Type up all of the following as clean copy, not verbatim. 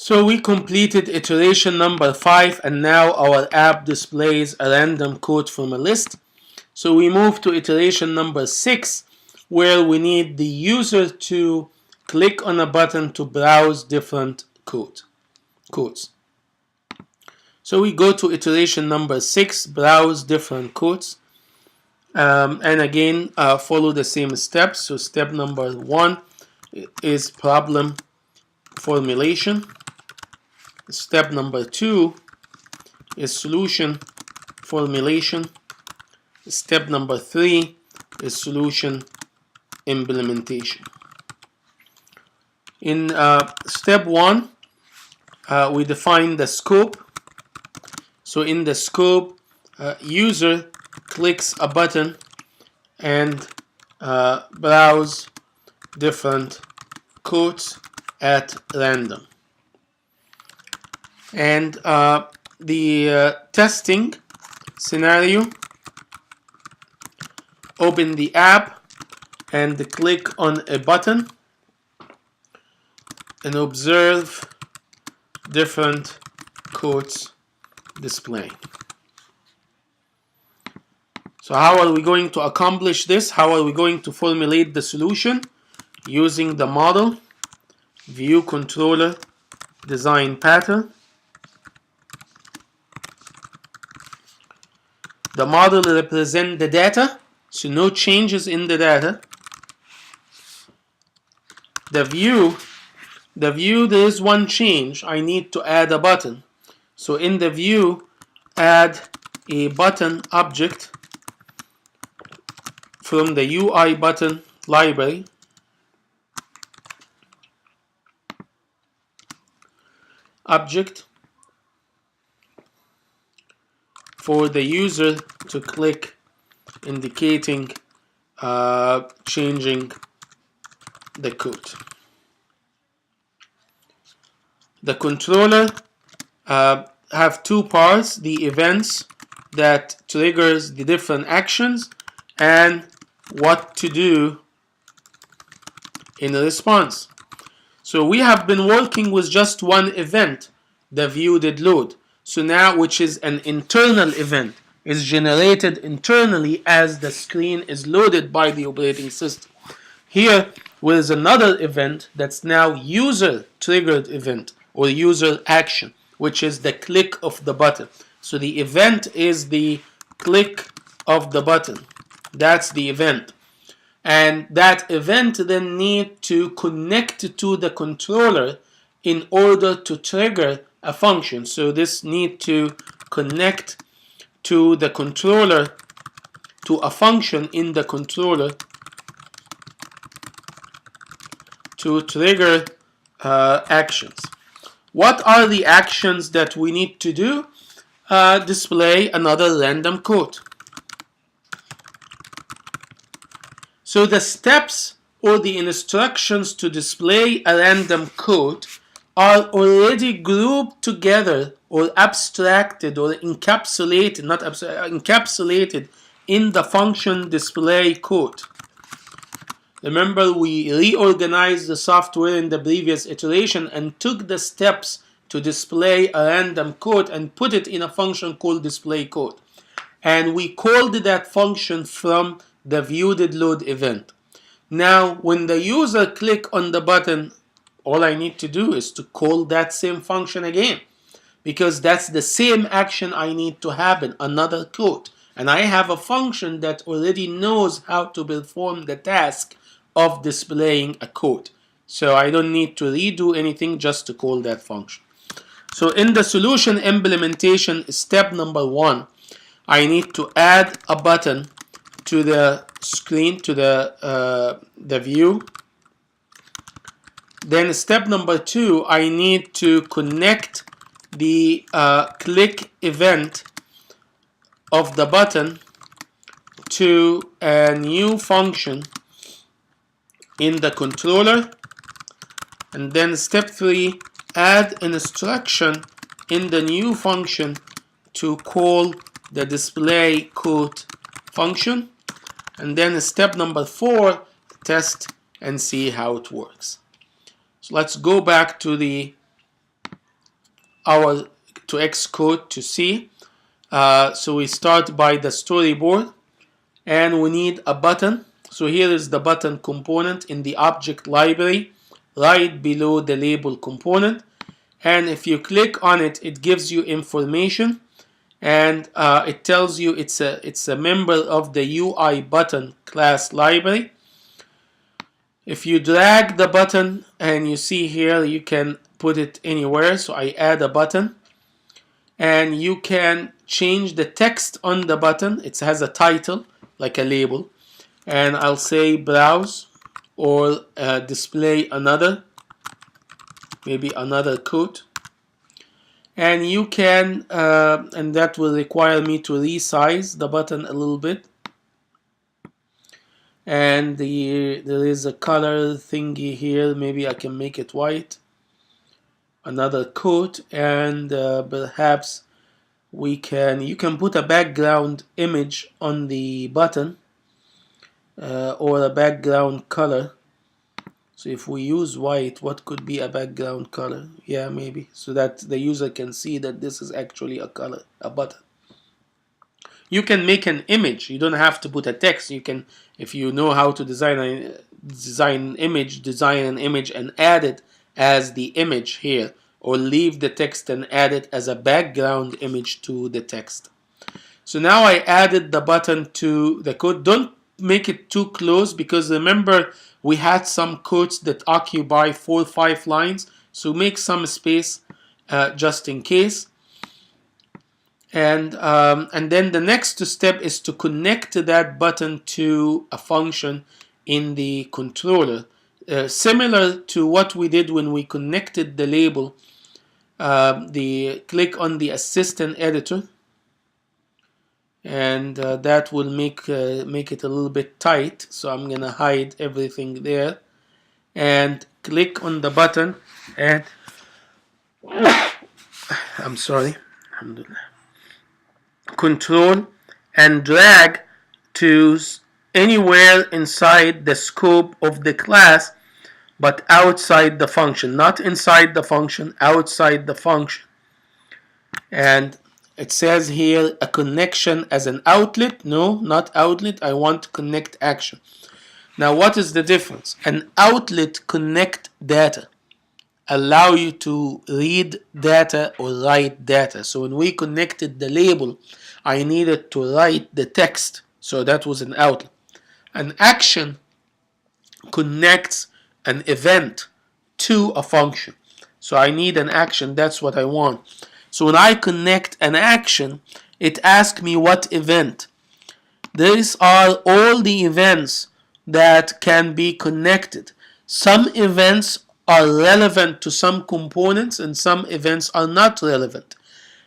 So we completed iteration number 5, and now our app displays a random code from a list. So we move to iteration number 6, where we need the user to click on a button to browse different codes. So we go to iteration number 6, browse different codes. And again, follow the same steps. So step number 1 is problem formulation. Step number 2 is solution formulation. Step number 3 is solution implementation. In step 1, we define the scope. So in the scope, user clicks a button and browse different codes at random. And the testing scenario, open the app and click on a button and observe different codes displaying. So how are we going to accomplish this? How are we going to formulate the solution? Using the model, view controller, design pattern. The model represents the data, so no changes in the data. The view, there is one change. I need to add a button. So in the view, add a button object from the UI button library. Object for the user to click, indicating changing the code. The controller have two parts: the events that triggers the different actions and what to do in response. So we have been working with just one event, the view did load. So now, which is an internal event, is generated internally as the screen is loaded by the operating system. Here, there is another event that's now user triggered event or user action, which is the click of the button. So the event is the click of the button. That's the event. And that event then need to connect to the controller in order to trigger a function. So this need to connect to the controller, to a function in the controller to trigger actions. What are the actions that we need to do? Display another random code. So the steps or the instructions to display a random code are already grouped together or abstracted or encapsulated, encapsulated in the function display code. Remember, we reorganized the software in the previous iteration and took the steps to display a random code and put it in a function called display code. And we called that function from the view did load event. Now, when the user click on the button, all I need to do is to call that same function again, because that's the same action I need to happen, another code. And I have a function that already knows how to perform the task of displaying a code. So I don't need to redo anything, just to call that function. So in the solution implementation, step number 1, I need to add a button to the screen, to the view. Then step number 2, I need to connect the click event of the button to a new function in the controller. And then step 3, add an instruction in the new function to call the display code function. And then step number 4, test and see how it works. So let's go back to the our to Xcode to see. So we start by the storyboard, and we need a button. So here is the button component in the object library, right below the label component. And if you click on it, it gives you information, and it tells you it's a member of the UI button class library. If you drag the button, and you see here, you can put it anywhere. So I add a button, and you can change the text on the button. It has a title like a label, and I'll say browse, or display another, maybe another quote. And you can and that will require me to resize the button a little bit. And there is a color thingy here, maybe I can make it white, another quote. And perhaps you can put a background image on the button, or a background color. So if we use white, what could be a background color? Yeah, maybe, so that the user can see that this is actually a color, a button. You can make an image. You don't have to put a text. You can, if you know how to design an image and add it as the image here, or leave the text and add it as a background image to the text. So now I added the button to the code. Don't make it too close, because remember we had some codes that occupy 4 or 5 lines. So make some space just in case. And then the next step is to connect that button to a function in the controller, similar to what we did when we connected the label. Click on the assistant editor, and that will make it a little bit tight. So I'm gonna hide everything there, and click on the button, and I'm sorry, control and drag to anywhere inside the scope of the class, but outside the function, not inside the function, outside the function. And it says here a connection as an outlet. No, not outlet. I want to connect action. Now what is the difference? An outlet connect data, allow you to read data or write data. So when we connected the label, I needed to write the text, so that was an outlet. An action connects an event to a function. So I need an action, that's what I want. So when I connect an action, it asks me what event. These are all the events that can be connected. Some events are relevant to some components, and some events are not relevant.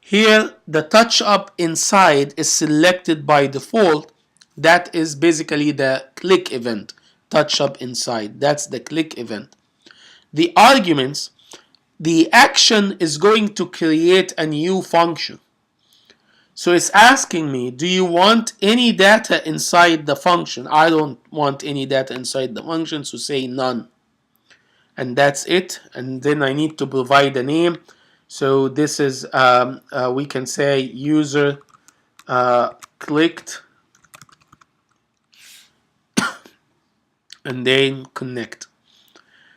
Here, the touch up inside is selected by default. That is basically the click event. Touch up inside, that's the click event. The arguments, the action is going to create a new function. So it's asking me, do you want any data inside the function? I don't want any data inside the function, so say none. And that's it. And then I need to provide a name. So this is, we can say user clicked, and then connect.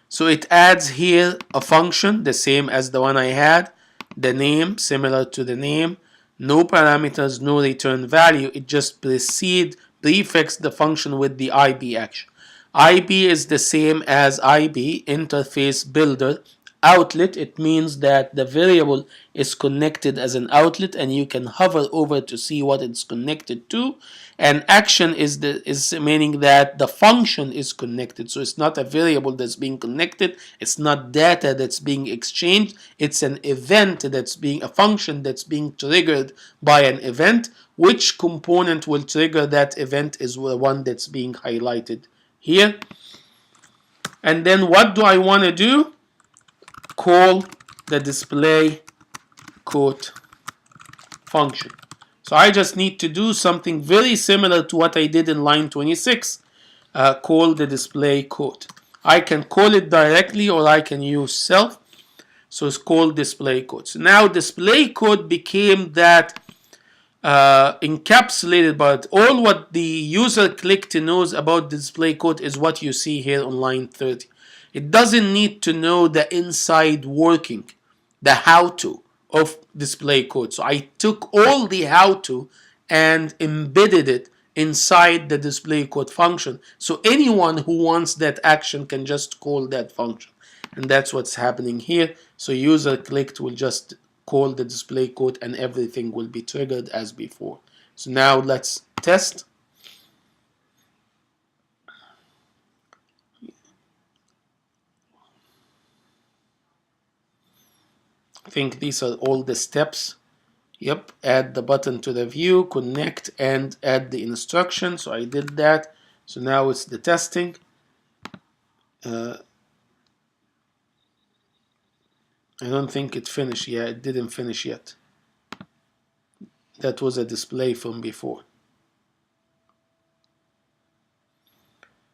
So it adds here a function, the same as the one I had. The name, similar to the name. No parameters, no return value. It just prefix the function with the IB action. IB is the same as IB, interface builder. Outlet, it means that the variable is connected as an outlet, and you can hover over to see what it's connected to. And action is meaning that the function is connected. So it's not a variable that's being connected, it's not data that's being exchanged, it's an event that's being, a function that's being triggered by an event. Which component will trigger that event is the one that's being highlighted here. And then what do I want to do? Call the display quote function. So I just need to do something very similar to what I did in line 26. Call the display quote. I can call it directly, or I can use self. So it's called display code. So now display code became that encapsulated, but all what the user click to knows about display code is what you see here on line 30. It doesn't need to know the inside working, the how-to of display code. So I took all the how-to and embedded it inside the display code function. So anyone who wants that action can just call that function. And that's what's happening here. So user clicked will just call the display code and everything will be triggered as before. So now let's test. I think these are all the steps. Yep, add the button to the view, connect, and add the instruction. So I did that. So now it's the testing. I don't think it finished. Yeah, it didn't finish yet. That was a display from before.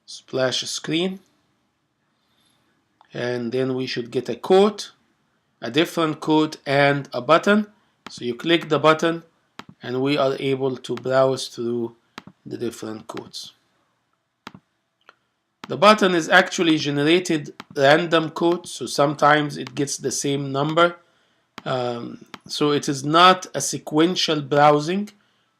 Splash screen. And then we should get a code, a different code, and a button. So you click the button and we are able to browse through the different codes. The button is actually generated random code, so sometimes it gets the same number. So it is not a sequential browsing.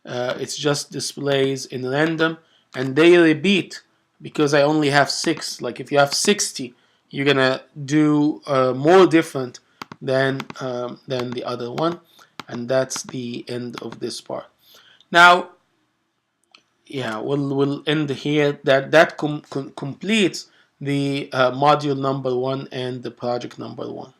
It's just displays in random, and they repeat because I only have 6. Like if you have 60, you're gonna do more different than the other one, and that's the end of this part. Now, yeah, we'll end here. That completes the module number 1 and the project number 1.